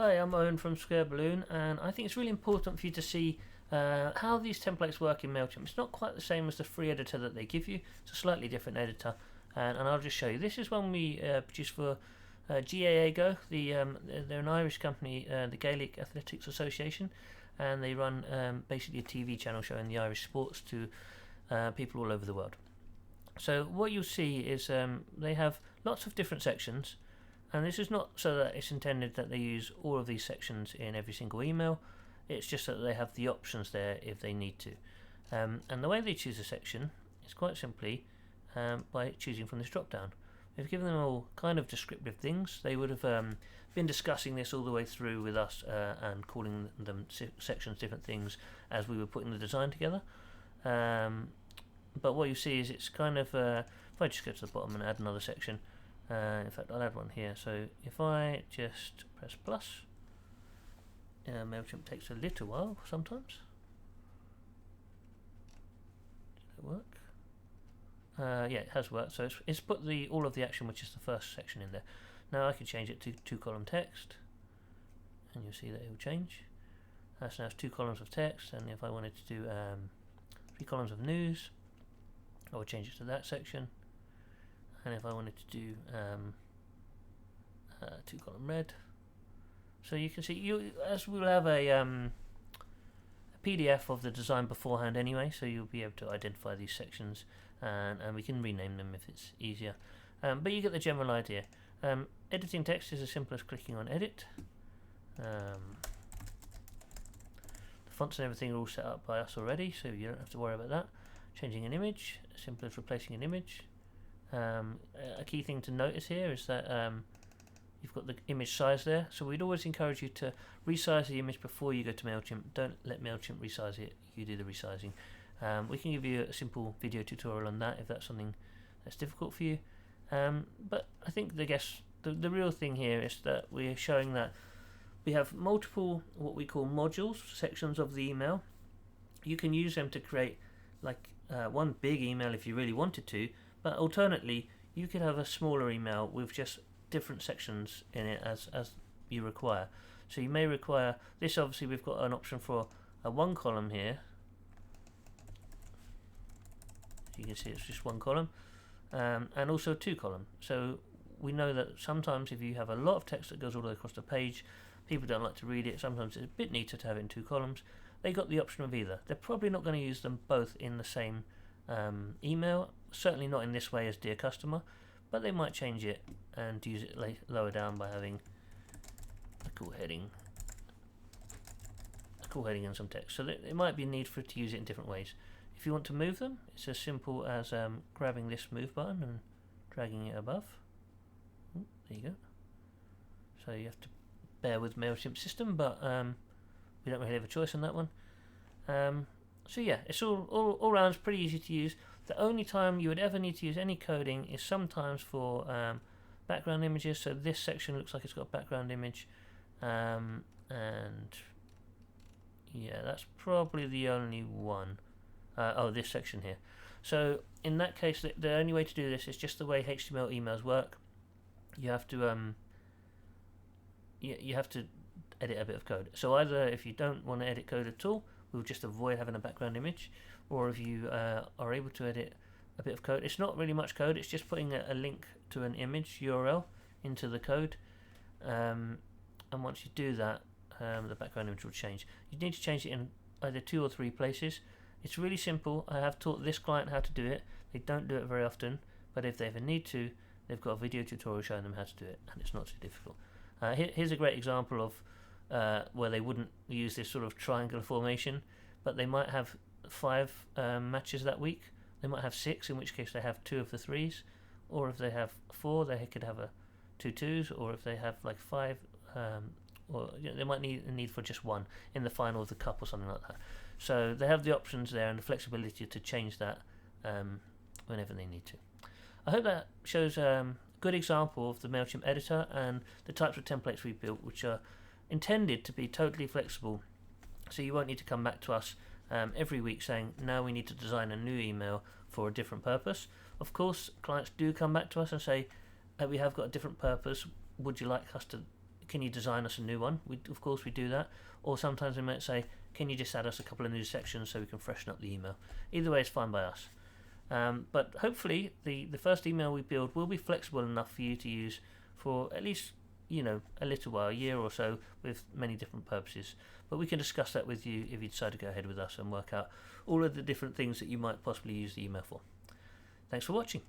Hi, I'm Owen from Square Balloon, and I think it's really important for you to see how these templates work in MailChimp. It's not quite the same as the free editor that they give you. It's a slightly different editor, and I'll just show you. This is one we produced for GAA they're an Irish company, the Gaelic Athletics Association, and they run basically a TV channel showing the Irish sports to people all over the world. So what you'll see is they have lots of different sections. And this is not so that it's intended that they use all of these sections in every single email. It's just that they have the options there if they need to. And the way they choose a section is quite simply by choosing from this drop down. We've given them all kind of descriptive things. They would have been discussing this all the way through with us and calling them sections different things as we were putting the design together. But what you see is it's kind of, if I just go to the bottom and add another section, in fact, I'll add one here. So if I just press plus, MailChimp takes a little while sometimes. Did it work? Yeah, it has worked. So it's put all of the action, which is the first section, in there. Now I can change it to 2-column text, and you'll see that it will change. So now it's 2 columns of text, and if I wanted to do 3 columns of news, I would change it to that section. And if I wanted to do 2-column red, so you can see as we'll have a PDF of the design beforehand anyway, so you'll be able to identify these sections, and we can rename them if it's easier. But you get the general idea. Editing text is as simple as clicking on edit. The fonts and everything are all set up by us already, so you don't have to worry about that. Changing an image, as simple as replacing an image. A key thing to notice here is that you've got the image size there, so we'd always encourage you to resize the image before you go to MailChimp. Don't let MailChimp resize it, you do the resizing. We can give you a simple video tutorial on that if that's something that's difficult for you. But I think the real thing here is that we're showing that we have multiple what we call modules, sections of the email. You can use them to create like one big email if you really wanted to, but alternately, you could have a smaller email with just different sections in it as you require. So you may require this. Obviously, we've got an option for a 1-column here. You can see it's just 1 column, and also a 2-column. So we know that sometimes if you have a lot of text that goes all the way across the page, people don't like to read it. Sometimes it's a bit neater to have it in 2 columns. They got the option of either. They're probably not going to use them both in the same email, certainly not in this way as Dear Customer, but they might change it and use it lower down by having a cool heading and some text. So there might be a need for it to use it in different ways. If you want to move them, it's as simple as grabbing this move button and dragging it above. Ooh, there you go. So you have to bear with MailChimp system, but we don't really have a choice on that one. So yeah, it's all round pretty easy to use. The only time you would ever need to use any coding is sometimes for background images. So this section looks like it's got a background image, and yeah, that's probably the only one. This section here. So in that case, the only way to do this is just the way HTML emails work. You have to you have to edit a bit of code. So either if you don't want to edit code at all, we'll just avoid having a background image, or if you are able to edit a bit of code, it's not really much code, it's just putting a link to an image URL into the code, and once you do that, the background image will change. You need to change it in either 2 or 3 places. It's really simple. I have taught this client how to do it. They don't do it very often, but if they ever need to, they've got a video tutorial showing them how to do it, and it's not too difficult. Here's a great example of where they wouldn't use this sort of triangular formation, but they might have 5 matches that week. They might have 6, in which case they have 2 of the 3s, or if they have 4, they could have 2 2s, or if they have like 5, or they might need a need for just 1 in the final of the cup or something like that. So they have the options there and the flexibility to change that whenever they need to. I hope that shows a good example of the MailChimp editor and the types of templates we built, which are intended to be totally flexible, so you won't need to come back to us every week saying now we need to design a new email for a different purpose. Of course, clients do come back to us and say we have got a different purpose, would you like us to can you design us a new one? Of course we do that. Or sometimes we might say, can you just add us a couple of new sections so we can freshen up the email? Either way is fine by us. But hopefully the first email we build will be flexible enough for you to use for at least a little while, a year or so, with many different purposes. But we can discuss that with you if you decide to go ahead with us and work out all of the different things that you might possibly use the email for. Thanks for watching.